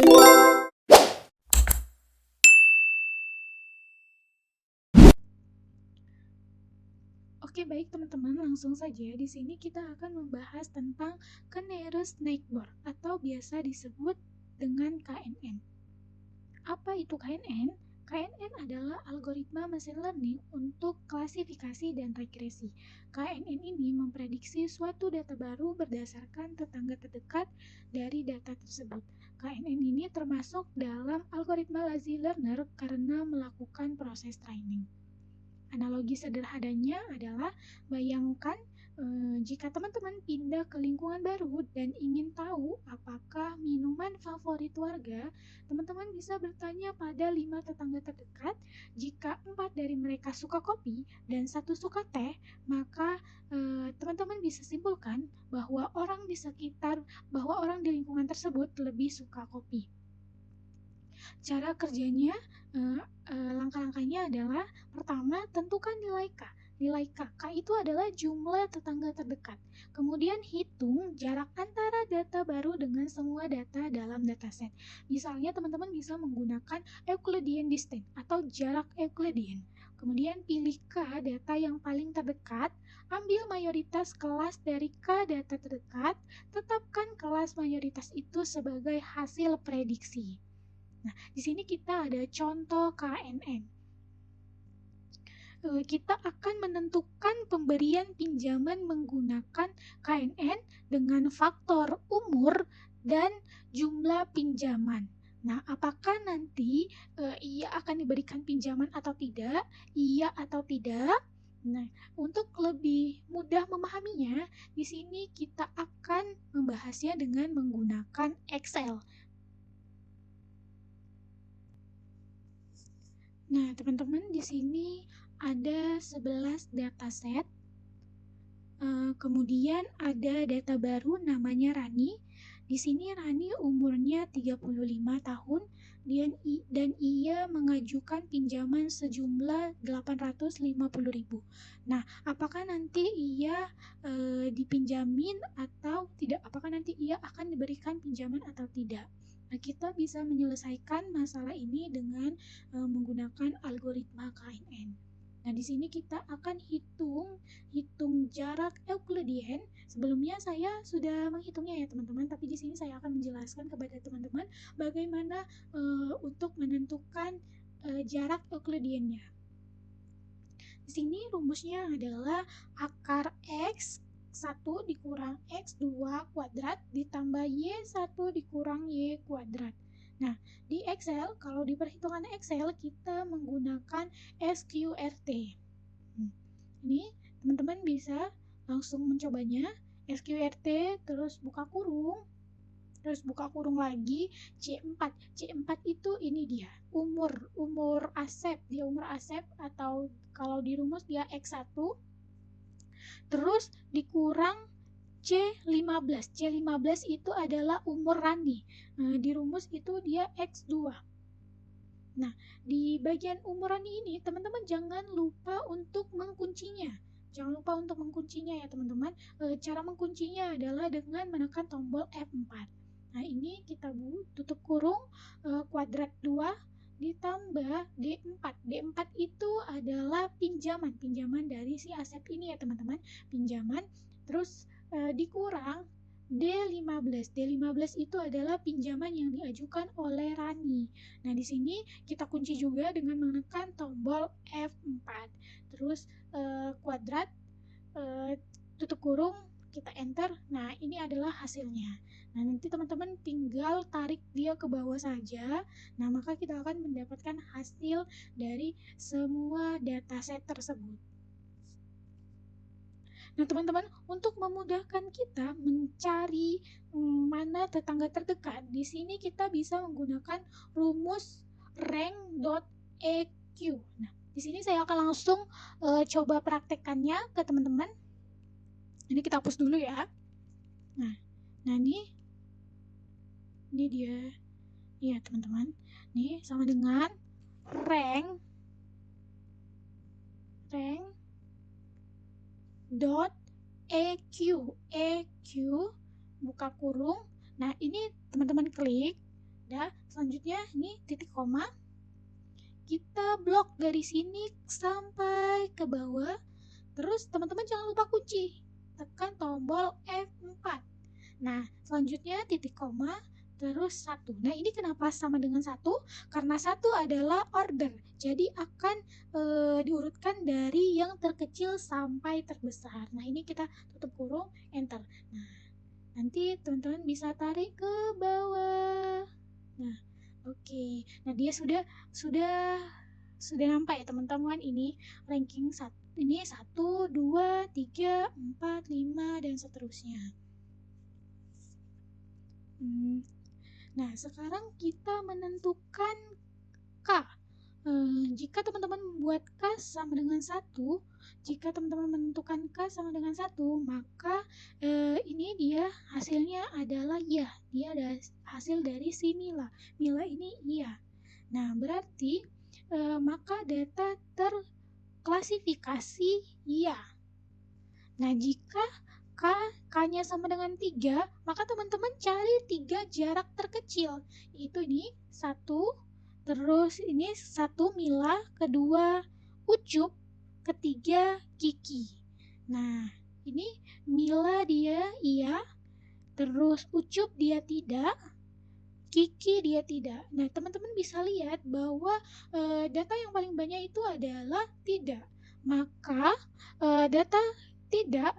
Oke, baik teman-teman, langsung saja. Di sini kita akan membahas tentang Canary Snakeboard atau biasa disebut dengan KNN. Apa itu KNN? KNN adalah algoritma machine learning untuk klasifikasi dan regresi. KNN ini memprediksi suatu data baru berdasarkan tetangga terdekat dari data tersebut. KNN ini termasuk dalam algoritma lazy learner karena melakukan proses training. Analogi sederhananya adalah bayangkan jika teman-teman pindah ke lingkungan baru dan ingin tahu apakah minuman favorit warga, teman-teman bisa bertanya pada 5 tetangga terdekat. Jika 4 dari mereka suka kopi dan 1 suka teh, maka teman-teman bisa simpulkan bahwa orang di lingkungan tersebut lebih suka kopi. Cara kerjanya, langkah-langkahnya adalah pertama, tentukan nilai K. Nilai K. K itu adalah jumlah tetangga terdekat. Kemudian hitung jarak antara data baru dengan semua data dalam dataset. Misalnya teman-teman bisa menggunakan Euclidean distance atau jarak Euclidean. Kemudian pilih K data yang paling terdekat, ambil mayoritas kelas dari K data terdekat, tetapkan kelas mayoritas itu sebagai hasil prediksi. Nah, di sini kita ada contoh KNN. Kita akan menentukan pemberian pinjaman menggunakan KNN dengan faktor umur dan jumlah pinjaman. Nah, apakah nanti ia akan diberikan pinjaman atau tidak? Iya atau tidak? Nah, untuk lebih mudah memahaminya, di sini kita akan membahasnya dengan menggunakan Excel. Nah, teman-teman, di sini ada 11 dataset. Kemudian ada data baru namanya Rani. Di sini Rani umurnya 35 tahun dan ia mengajukan pinjaman sejumlah 850.000. Nah, apakah nanti ia dipinjamin atau tidak? Apakah nanti ia akan diberikan pinjaman atau tidak? Nah, kita bisa menyelesaikan masalah ini dengan menggunakan algoritma KNN. Nah, di sini kita akan hitung jarak Euclidean. Sebelumnya saya sudah menghitungnya ya teman-teman, tapi di sini saya akan menjelaskan kepada teman-teman bagaimana untuk menentukan jarak Euclideannya. Di sini rumusnya adalah akar X 1 dikurang X2 kuadrat ditambah Y1 dikurang Y kuadrat. Nah, di Excel, kalau di perhitungan Excel, kita menggunakan SQRT. Ini teman-teman bisa langsung mencobanya. SQRT, terus buka kurung lagi, C4. C4 itu ini dia, umur Asep. Dia umur Asep, atau kalau di rumus dia X1. Terus dikurang C15. C15 itu adalah umur Rani. Di rumus itu dia X2. Nah, di bagian umur Rani ini, teman-teman jangan lupa untuk menguncinya. Jangan lupa untuk menguncinya ya teman-teman. Cara menguncinya adalah dengan menekan tombol F4. Nah, ini kita tutup kurung, kuadrat 2 ditambah D4. D4 itu adalah pinjaman dari si Asep ini ya teman-teman. Pinjaman, terus dikurang D15. D15 itu adalah pinjaman yang diajukan oleh Rani. Nah, di sini kita kunci juga dengan menekan tombol F4. Terus kuadrat, tutup kurung, kita enter. Nah, ini adalah hasilnya. Nah, nanti teman-teman tinggal tarik dia ke bawah saja. Nah, maka kita akan mendapatkan hasil dari semua dataset tersebut. Nah, teman-teman, untuk memudahkan kita mencari mana tetangga terdekat, di sini kita bisa menggunakan rumus rank.eq. Nah, di sini saya akan langsung coba praktekkannya ke teman-teman. Ini kita hapus dulu ya. Nah ini dia. Ya, teman-teman. Nih sama dengan rank dot eq buka kurung. Nah, ini teman-teman klik ada. Selanjutnya ini titik koma. Kita blok dari sini sampai ke bawah. Terus teman-teman jangan lupa kunci. Tekan tombol F4. Nah, selanjutnya titik koma, terus 1. Nah, ini kenapa sama dengan 1? Karena 1 adalah order. Jadi akan diurutkan dari yang terkecil sampai terbesar. Nah, ini kita tutup kurung, enter. Nah, nanti teman-teman bisa tarik ke bawah. Nah, oke. Nah, dia sudah nampak ya teman-teman, ini ranking 1. Ini 1, 2, 3, 4, 5 dan seterusnya. Nah, sekarang kita menentukan K. Jika teman-teman membuat K sama dengan 1, jika teman-teman menentukan K sama dengan 1, maka ini dia hasilnya adalah ya. Dia ada hasil dari si Mila. Mila ini iya. Nah, berarti maka data terklasifikasi iya. Nah, jika K-nya sama dengan 3, maka teman-teman cari 3 jarak terkecil. Itu ini 1, terus ini 1 Mila, kedua Ucup, ketiga Kiki. Nah, ini Mila dia iya, terus Ucup dia tidak, Kiki dia tidak. Nah, teman-teman bisa lihat bahwa data yang paling banyak itu adalah tidak. Maka data tidak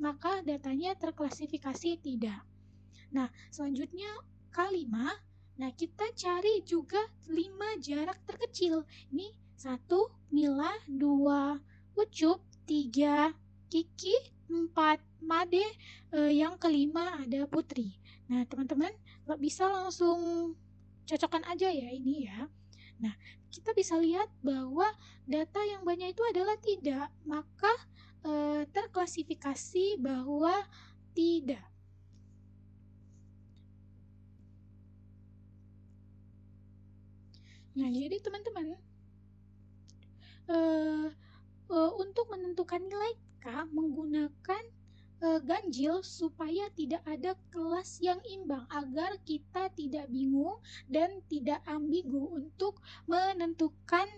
maka datanya terklasifikasi tidak. Nah, selanjutnya K5. Nah, kita cari juga 5 jarak terkecil. Ini 1 Mila, 2 Ucup, 3 Kiki, 4 Made, yang kelima ada Putri. Nah, teman-teman bisa langsung cocokkan aja ya ini ya. Nah, kita bisa lihat bahwa data yang banyak itu adalah tidak, maka terklasifikasi bahwa tidak. Nah, jadi teman-teman untuk menentukan nilai K menggunakan ganjil supaya tidak ada kelas yang imbang agar kita tidak bingung dan tidak ambigu untuk menentukan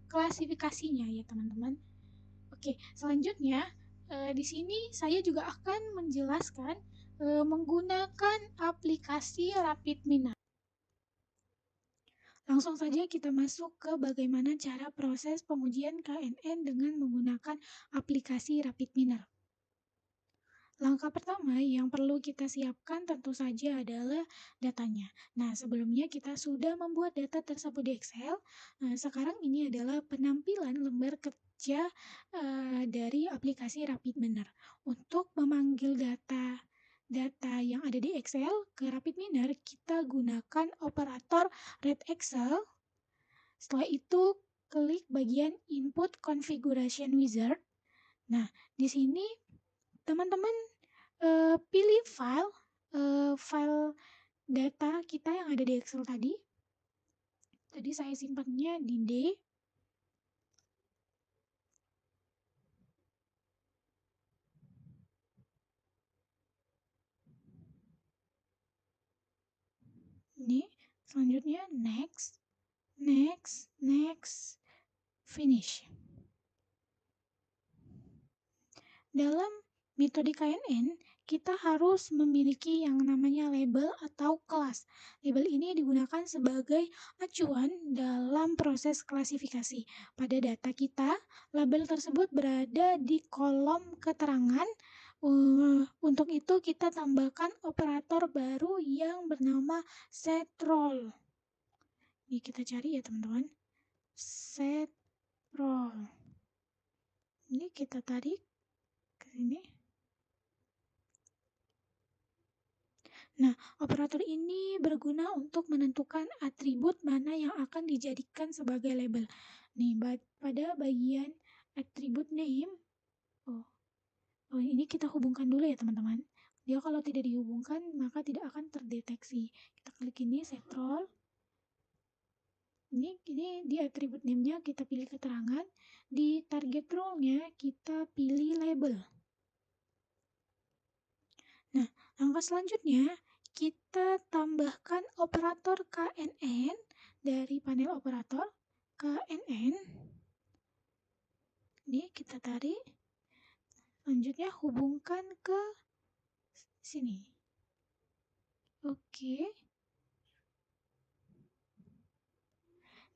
klasifikasinya ya teman-teman. Oke, selanjutnya di sini saya juga akan menjelaskan menggunakan aplikasi RapidMiner. Langsung saja kita masuk ke bagaimana cara proses pengujian KNN dengan menggunakan aplikasi RapidMiner. Langkah pertama yang perlu kita siapkan tentu saja adalah datanya. Nah, sebelumnya kita sudah membuat data tersebut di Excel. Nah, sekarang ini adalah penampilan lembar kerja dari aplikasi RapidMiner. Untuk memanggil data yang ada di Excel ke RapidMiner, kita gunakan operator Read Excel. Setelah itu, klik bagian Input Configuration Wizard. Nah, di sini teman-teman pilih file data kita yang ada di Excel tadi. Tadi saya simpannya di D. Ini selanjutnya next, finish. Dalam metode KNN, kita harus memiliki yang namanya label atau kelas. Label ini digunakan sebagai acuan dalam proses klasifikasi. Pada data kita, label tersebut berada di kolom keterangan. Untuk itu kita tambahkan operator baru yang bernama setRoll. Ini kita cari ya teman-teman. setRoll. Ini kita tarik ke sini. Nah, operator ini berguna untuk menentukan atribut mana yang akan dijadikan sebagai label. Nih, pada bagian atribut name, ini kita hubungkan dulu ya teman-teman. Dia kalau tidak dihubungkan, maka tidak akan terdeteksi. Kita klik ini, setRoll. Ini di atribut name-nya kita pilih keterangan. Di target role-nya kita pilih label. Nah, langkah selanjutnya kita tambahkan operator KNN dari panel operator KNN. Ini kita tarik. Selanjutnya hubungkan ke sini. Oke.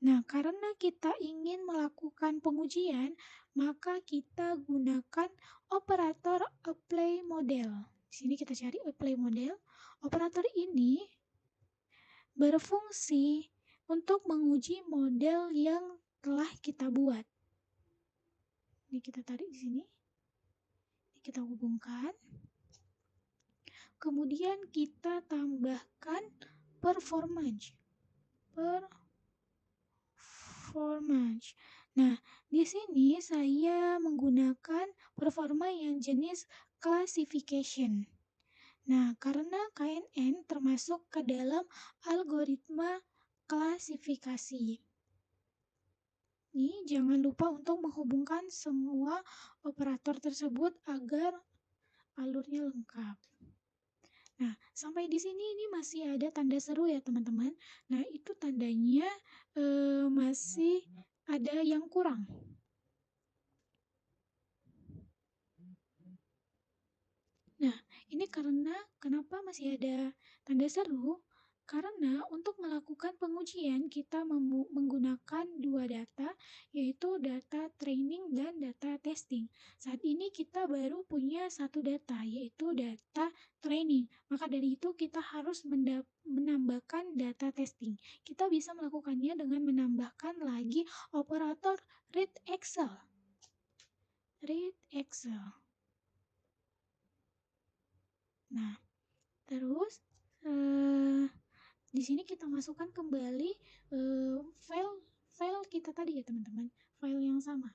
Nah, karena kita ingin melakukan pengujian, maka kita gunakan operator apply model. Di sini kita cari apply model. Operator ini berfungsi untuk menguji model yang telah kita buat. Ini kita tarik di sini. Ini kita hubungkan. Kemudian kita tambahkan performance. Nah, di sini saya menggunakan performa yang jenis classification. Nah, karena KNN termasuk ke dalam algoritma klasifikasi. Ini jangan lupa untuk menghubungkan semua operator tersebut agar alurnya lengkap. Nah, sampai di sini ini masih ada tanda seru ya teman-teman. Nah, itu tandanya masih ada yang kurang. Nah, ini kenapa masih ada tanda seru? Karena untuk melakukan pengujian kita menggunakan dua data, yaitu data training dan data testing. Saat ini kita baru punya satu data, yaitu data training. Maka dari itu kita harus menambahkan data testing. Kita bisa melakukannya dengan menambahkan lagi operator read Excel. Nah, terus di sini kita masukkan kembali file kita tadi ya teman-teman, file yang sama.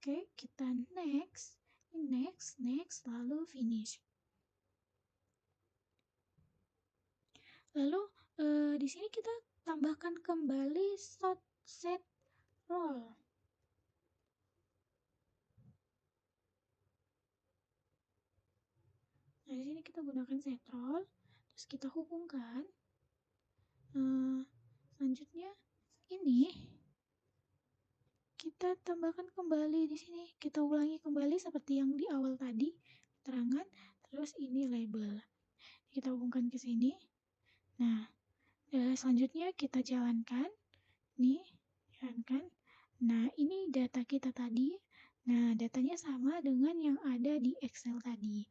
Oke, kita next, lalu finish. Lalu di sini kita tambahkan kembali set role. Nah, di sini kita gunakan set role, terus kita hubungkan. Selanjutnya ini kita tambahkan kembali di sini. Kita ulangi kembali seperti yang di awal tadi, keterangan, terus ini label. Kita hubungkan ke sini. Nah, selanjutnya kita jalankan. Nih, jalankan. Nah, ini data kita tadi. Nah, datanya sama dengan yang ada di Excel tadi.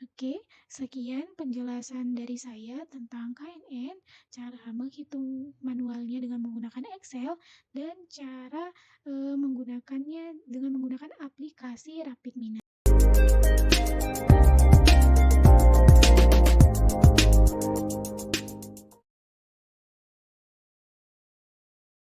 Oke, sekian penjelasan dari saya tentang KNN, cara menghitung manualnya dengan menggunakan Excel, dan cara menggunakannya dengan menggunakan aplikasi Rapid Mina.